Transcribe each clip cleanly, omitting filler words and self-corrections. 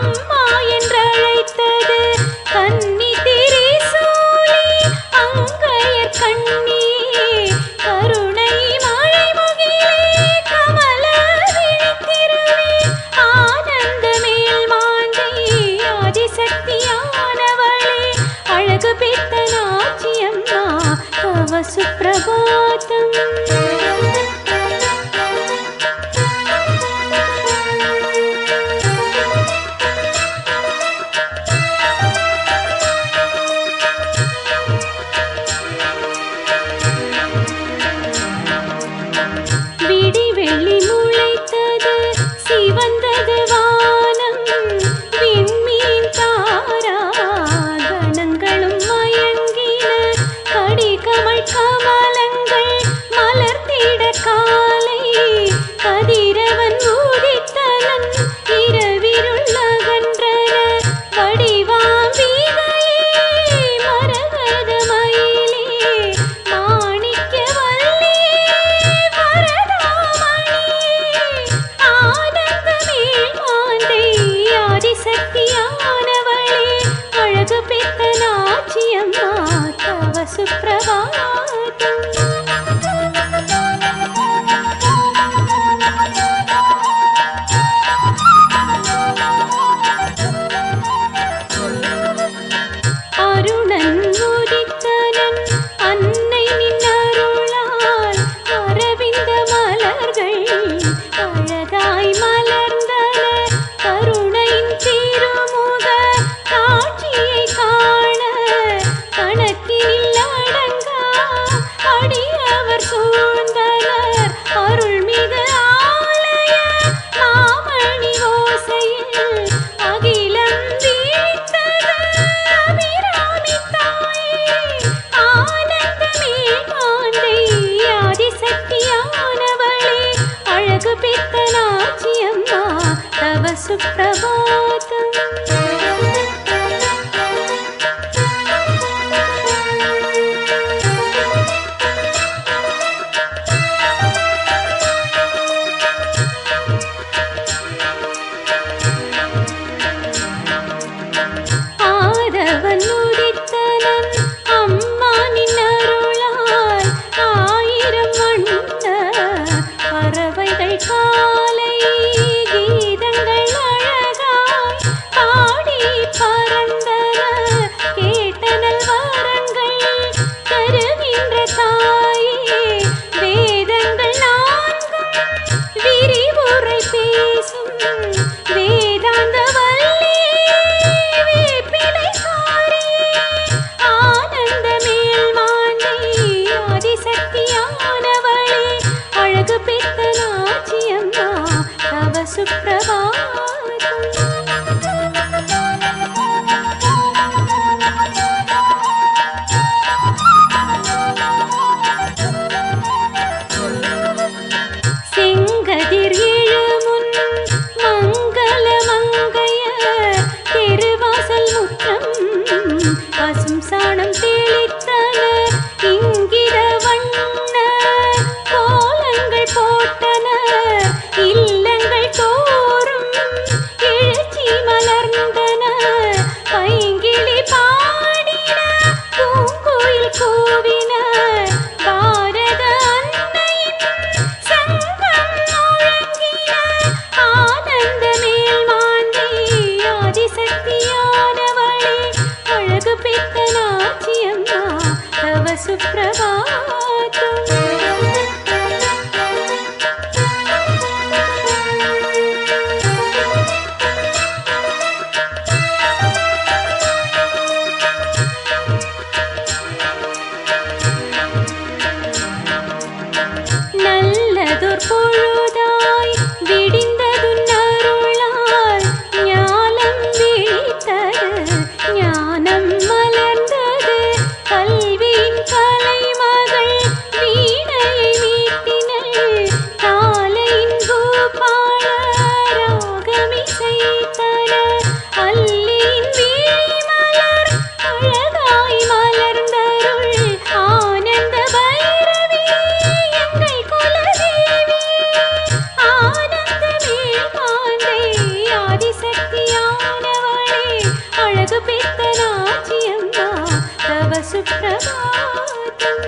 அம்மா என்றழைத்தது கன்னி திரிசூலி அங்கையர் கண்ணி கருணை மழை முகிலே கமல விழித்திருவே ஆனந்தமேல் மாந்தை ஆதிசக்தியானவளே அழகு பெத்த நாச்சியம்மா தவ சுப்பிரபாதம். விடிவெள்ளி முளைத்தது சிவந்தது வானம் விண்மீன் தாரா கணங்களும் மயங்கின கடிகமழ் கமலங்கள் மலர்த்திட காலை கதிரவன் ஊதித்தனன் இரவிருள் அகன்றன வடிவாம் வீதையே மரகத மயிலே மாணிக்க வல்லியே வரதாமணியே ஆனந்தமேல் மாந்தை ஆதிசக்தியானவளே அழகு பெத்த நாச்சியம்மா தவ சுப்பிரபாதம். அருணன் உதித்தனன் அன்னை நின்னருளால் அரவிந்த மலர்கள் அழகாய் மலர்ந்தன கருணையின் திருமுக காட்சியை காண கணக்கினில் அடங்கா அடியவர் சூழ்ந்தனர் அருள்மிகு ஆலய மாமணி ஓசையில் அகிலம் வீழ்த்தது அபிராமி தாயே ஆனந்தமேல் மாந்தை ஆதிசக்தியானவளே அழகு பெத்த நாச்சியம்மா தவ சுப்பிரபாதம். ஆதவன் உதித்தனன் அம்மா நின்னருளால் ஆயிரம் வண்ண பறவைகள் காலை கீதங்கள் அழகாய் பாடி பறந்தன கேட்டனல் வரங்கள் தருகின்ற தாயே வேதங்கள் நான்கும் விரிவுரை பேசும் வேதாந்த வல்லியே வேப்பிலை காரியே ஆனந்தமேல் மாந்தை ஆதிசக்தியானவளே அழகு பெத்த நாச்சியம்மா தவ சுப்பிரபாதம். செங்கதிர் எழுமுன் மங்கள மங்கைய திருவாசல் முற்றம் பசும் சாணம் தெளித்தன இங்கித வண்ண கோலங்கள் போட்டன இல்லங்கள் தோறும் எழுச்சி மலர்ந்தன பைங்கிளி பாடின பூங்கோயில் கோவின பாரத அன்னையின் சங்கம் முழங்கின ஆனந்தமேல் மாந்தை ஆதிசக்தியானவளே அழகு பெத்த நாச்சியம்மா தவ சுப்பிரபாதம். நல்லதொர் பொழுதாய் விடிந்ததுன் அருளால் ஞானம் விழித்தது ஞானம் மலர்ந்தது கல்வியின் கலைமகள் சுப்பிரபாதம்.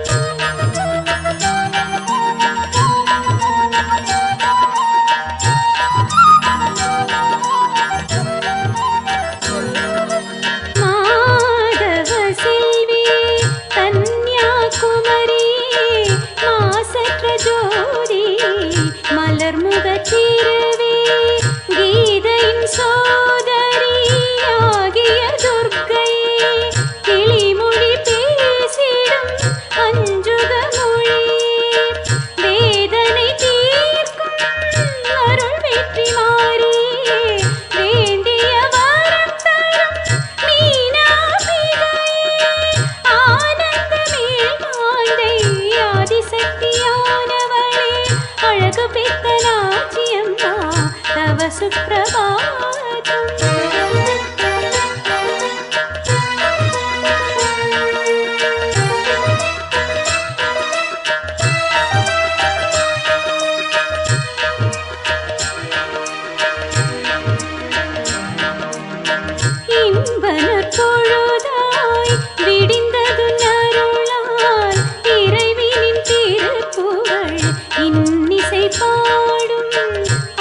மாதவ செல்வி கன்யாகுமரி மாசற்ற ஜோதி மலர்முகத்திருவே கீதையின் சோதரியாகிய துர்க்கையே கிளிமொழி பேசிடும் அஞ்சுக மொழியே வேதனை தீர்க்கும் அருள் வெற்றி மாறியே வேண்டிய வரம் தரும் மீனாம்பிகையே ஆனந்த மேல்மாந்தை ஆதிசக்தியானவளே அழகு பெத்த நாச்சியம்மா தவ சுப்பிரபாதம். இன்பனர் பொழுதாய் விடிந்தது நருளால் இறைவினின் திருப்புகழ் இன்னிசை பாடும்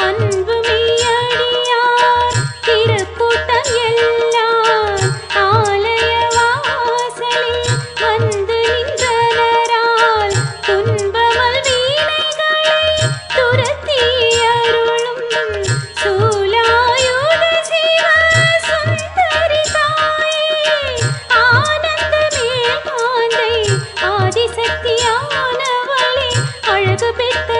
அன்பு மெய்யடியார் திருக்கூட்டம் எல்லாம் ஆலய வாசலில் வந்து நின்றனரால் துன்பமல் வீணைகளை துரத்தி அருளும் சூலாயுத சிவ சுந்தரி தாயே ஆனந்த மேல்மாந்தை ஆதிசக்தியானவளே அழகு பெத்த